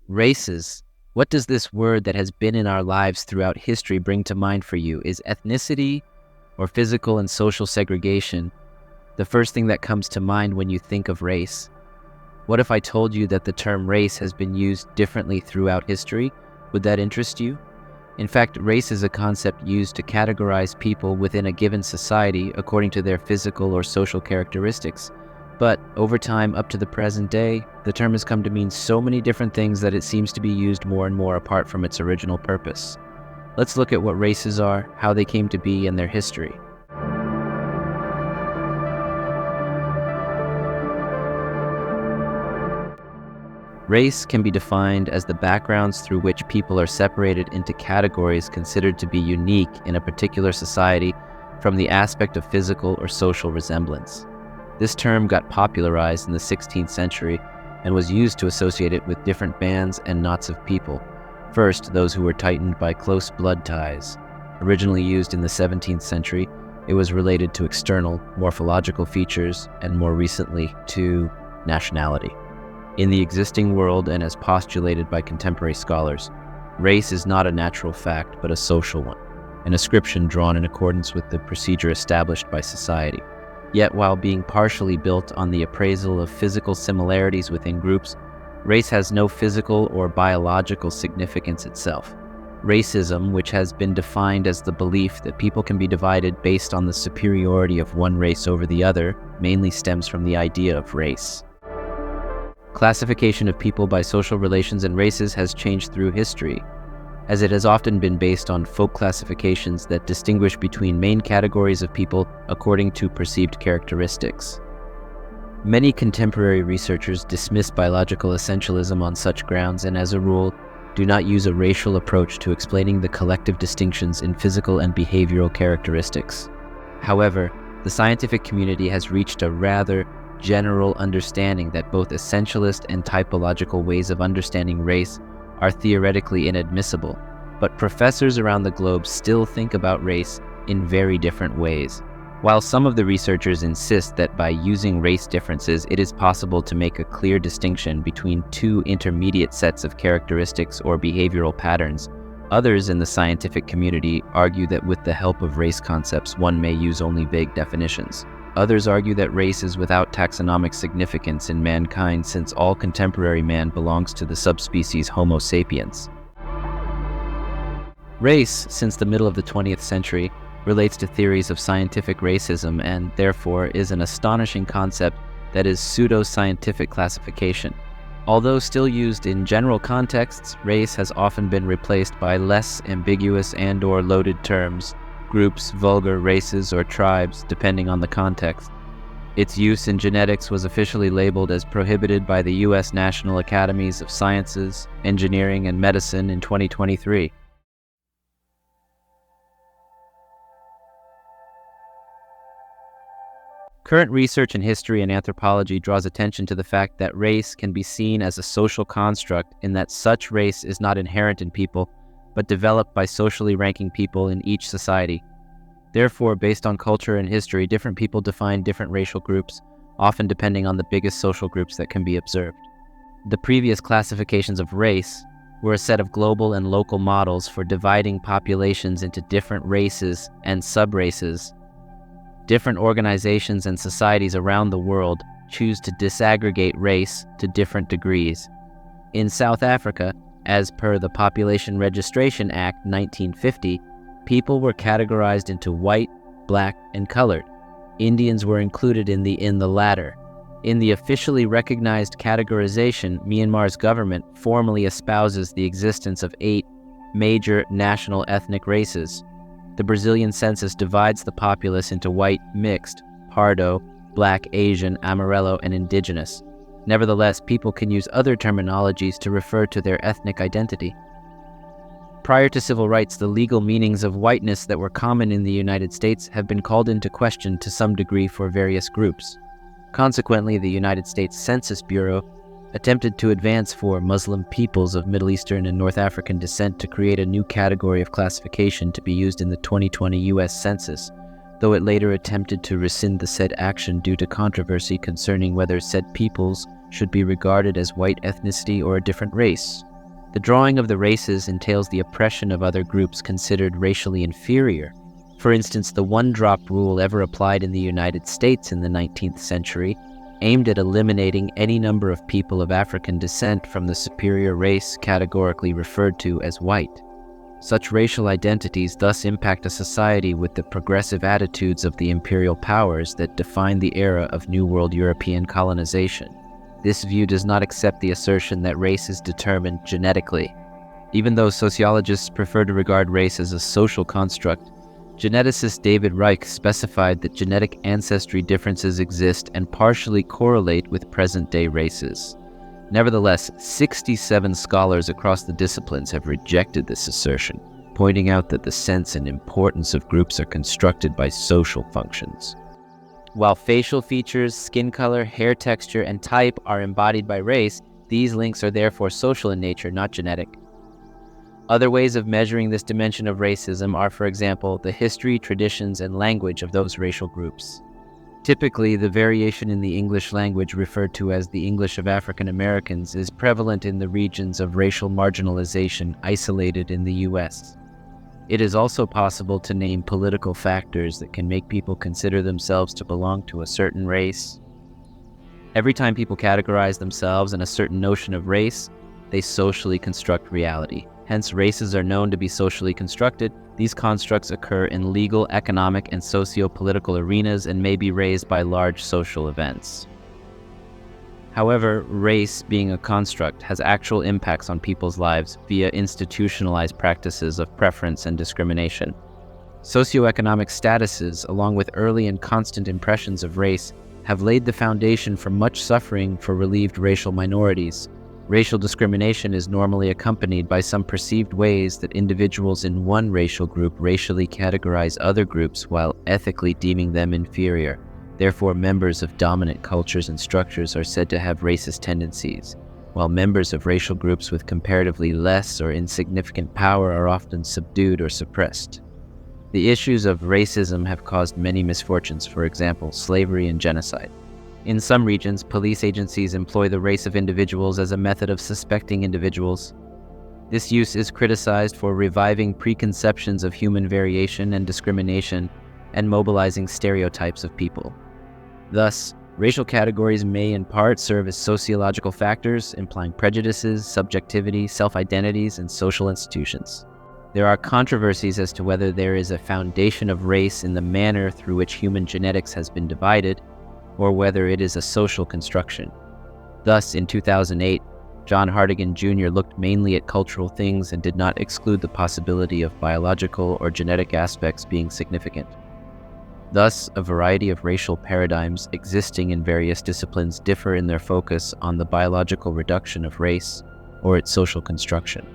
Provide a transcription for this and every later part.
Races. What does this word that has been in our lives throughout history bring to mind for you? Is ethnicity or physical and social segregation the first thing that comes to mind when you think of race? What if I told you that the term race has been used differently throughout history? Would that interest you? In fact, race is a concept used to categorize people within a given society according to their physical or social characteristics. But over time, up to the present day, the term has come to mean so many different things that it seems to be used more and more apart from its original purpose. Let's look at what races are, how they came to be, and their history. Race can be defined as the backgrounds through which people are separated into categories considered to be unique in a particular society from the aspect of physical or social resemblance. This term got popularized in the 16th century and was used to associate it with different bands and knots of people. First, those who were tightened by close blood ties. Originally used in the 17th century, it was related to external morphological features and more recently to nationality. In the existing world and as postulated by contemporary scholars, race is not a natural fact but a social one, an ascription drawn in accordance with the procedure established by society. Yet while being partially built on the appraisal of physical similarities within groups, race has no physical or biological significance itself. Racism, which has been defined as the belief that people can be divided based on the superiority of one race over the other, mainly stems from the idea of race. Classification of people by social relations and races has changed through history, as it has often been based on folk classifications that distinguish between main categories of people according to perceived characteristics. Many contemporary researchers dismiss biological essentialism on such grounds and, as a rule, do not use a racial approach to explaining the collective distinctions in physical and behavioral characteristics. However, the scientific community has reached a rather general understanding that both essentialist and typological ways of understanding race are theoretically inadmissible, but professors around the globe still think about race in very different ways. While some of the researchers insist that by using race differences it is possible to make a clear distinction between two intermediate sets of characteristics or behavioral patterns, others in the scientific community argue that with the help of race concepts one may use only vague definitions. Others argue that race is without taxonomic significance in mankind since all contemporary man belongs to the subspecies Homo sapiens. Race, since the middle of the 20th century, relates to theories of scientific racism and, therefore, is an astonishing concept that is pseudo-scientific classification. Although still used in general contexts, race has often been replaced by less ambiguous and/or loaded terms, groups, vulgar, races, or tribes, depending on the context. Its use in genetics was officially labeled as prohibited by the U.S. National Academies of Sciences, Engineering, and Medicine in 2023. Current research in history and anthropology draws attention to the fact that race can be seen as a social construct in that such race is not inherent in people, but developed by socially ranking people in each society. Therefore, based on culture and history, different people define different racial groups, often depending on the biggest social groups that can be observed. The previous classifications of race were a set of global and local models for dividing populations into different races and subraces. Different organizations and societies around the world choose to disaggregate race to different degrees. In South Africa, as per the Population Registration Act 1950, people were categorized into white, black, and colored. Indians were included in the latter. In the officially recognized categorization, Myanmar's government formally espouses the existence of 8 major national ethnic races. The Brazilian census divides the populace into white, mixed, pardo, black, Asian, amarelo, and indigenous. Nevertheless, people can use other terminologies to refer to their ethnic identity. Prior to civil rights, the legal meanings of whiteness that were common in the United States have been called into question to some degree for various groups. Consequently, the United States Census Bureau attempted to advance for Muslim peoples of Middle Eastern and North African descent to create a new category of classification to be used in the 2020 U.S. Census, though it later attempted to rescind the said action due to controversy concerning whether said peoples should be regarded as white ethnicity or a different race. The drawing of the races entails the oppression of other groups considered racially inferior. For instance, the one-drop rule ever applied in the United States in the 19th century aimed at eliminating any number of people of African descent from the superior race categorically referred to as white. Such racial identities thus impact a society with the progressive attitudes of the imperial powers that defined the era of New World European colonization. This view does not accept the assertion that race is determined genetically. Even though sociologists prefer to regard race as a social construct, geneticist David Reich specified that genetic ancestry differences exist and partially correlate with present-day races. Nevertheless, 67 scholars across the disciplines have rejected this assertion, pointing out that the sense and importance of groups are constructed by social functions. While facial features, skin color, hair texture, and type are embodied by race, these links are therefore social in nature, not genetic. Other ways of measuring this dimension of racism are, for example, the history, traditions, and language of those racial groups. Typically, the variation in the English language referred to as the English of African Americans is prevalent in the regions of racial marginalization isolated in the U.S. It is also possible to name political factors that can make people consider themselves to belong to a certain race. Every time people categorize themselves in a certain notion of race, they socially construct reality. Hence, races are known to be socially constructed. These constructs occur in legal, economic, and socio-political arenas and may be raised by large social events. However, race, being a construct, has actual impacts on people's lives via institutionalized practices of preference and discrimination. Socioeconomic statuses, along with early and constant impressions of race, have laid the foundation for much suffering for relieved racial minorities. Racial discrimination is normally accompanied by some perceived ways that individuals in one racial group racially categorize other groups while ethically deeming them inferior. Therefore, members of dominant cultures and structures are said to have racist tendencies, while members of racial groups with comparatively less or insignificant power are often subdued or suppressed. The issues of racism have caused many misfortunes, for example, slavery and genocide. In some regions, police agencies employ the race of individuals as a method of suspecting individuals. This use is criticized for reviving preconceptions of human variation and discrimination and mobilizing stereotypes of people. Thus, racial categories may in part serve as sociological factors, implying prejudices, subjectivity, self-identities, and social institutions. There are controversies as to whether there is a foundation of race in the manner through which human genetics has been divided, or whether it is a social construction. Thus, in 2008, John Hartigan Jr. looked mainly at cultural things and did not exclude the possibility of biological or genetic aspects being significant. Thus, a variety of racial paradigms existing in various disciplines differ in their focus on the biological reduction of race or its social construction.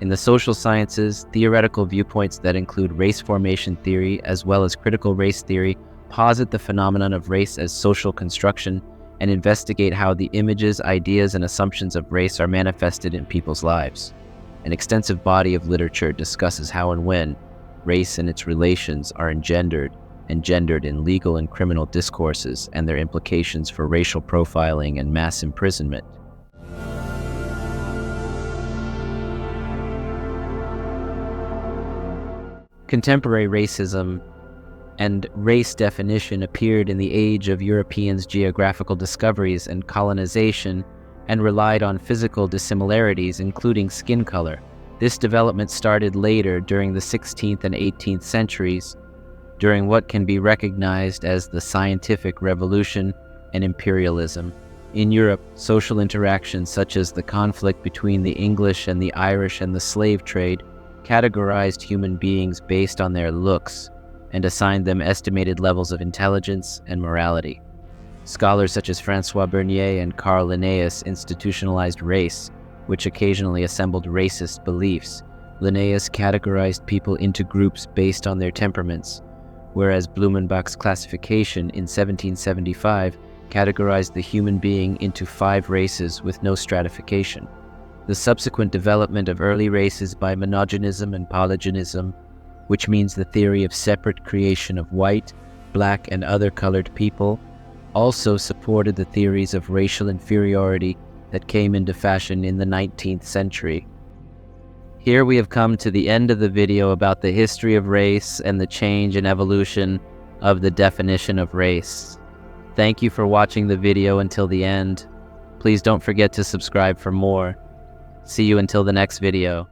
In the social sciences, theoretical viewpoints that include race formation theory as well as critical race theory posit the phenomenon of race as social construction and investigate how the images, ideas, and assumptions of race are manifested in people's lives. An extensive body of literature discusses how and when race and its relations are engendered in legal and criminal discourses and their implications for racial profiling and mass imprisonment. Contemporary racism and race definition appeared in the age of Europeans' geographical discoveries and colonization and relied on physical dissimilarities, including skin color. This development started later during the 16th and 18th centuries, during what can be recognized as the scientific revolution and imperialism. In Europe, social interactions such as the conflict between the English and the Irish and the slave trade categorized human beings based on their looks and assigned them estimated levels of intelligence and morality. Scholars such as François Bernier and Carl Linnaeus institutionalized race, which occasionally assembled racist beliefs. Linnaeus categorized people into groups based on their temperaments, whereas Blumenbach's classification in 1775 categorized the human being into 5 races with no stratification. The subsequent development of early races by monogenism and polygenism, which means the theory of separate creation of white, black, and other colored people, also supported the theories of racial inferiority that came into fashion in the 19th century. Here we have come to the end of the video about the history of race and the change and evolution of the definition of race. Thank you for watching the video until the end. Please don't forget to subscribe for more. See you until the next video.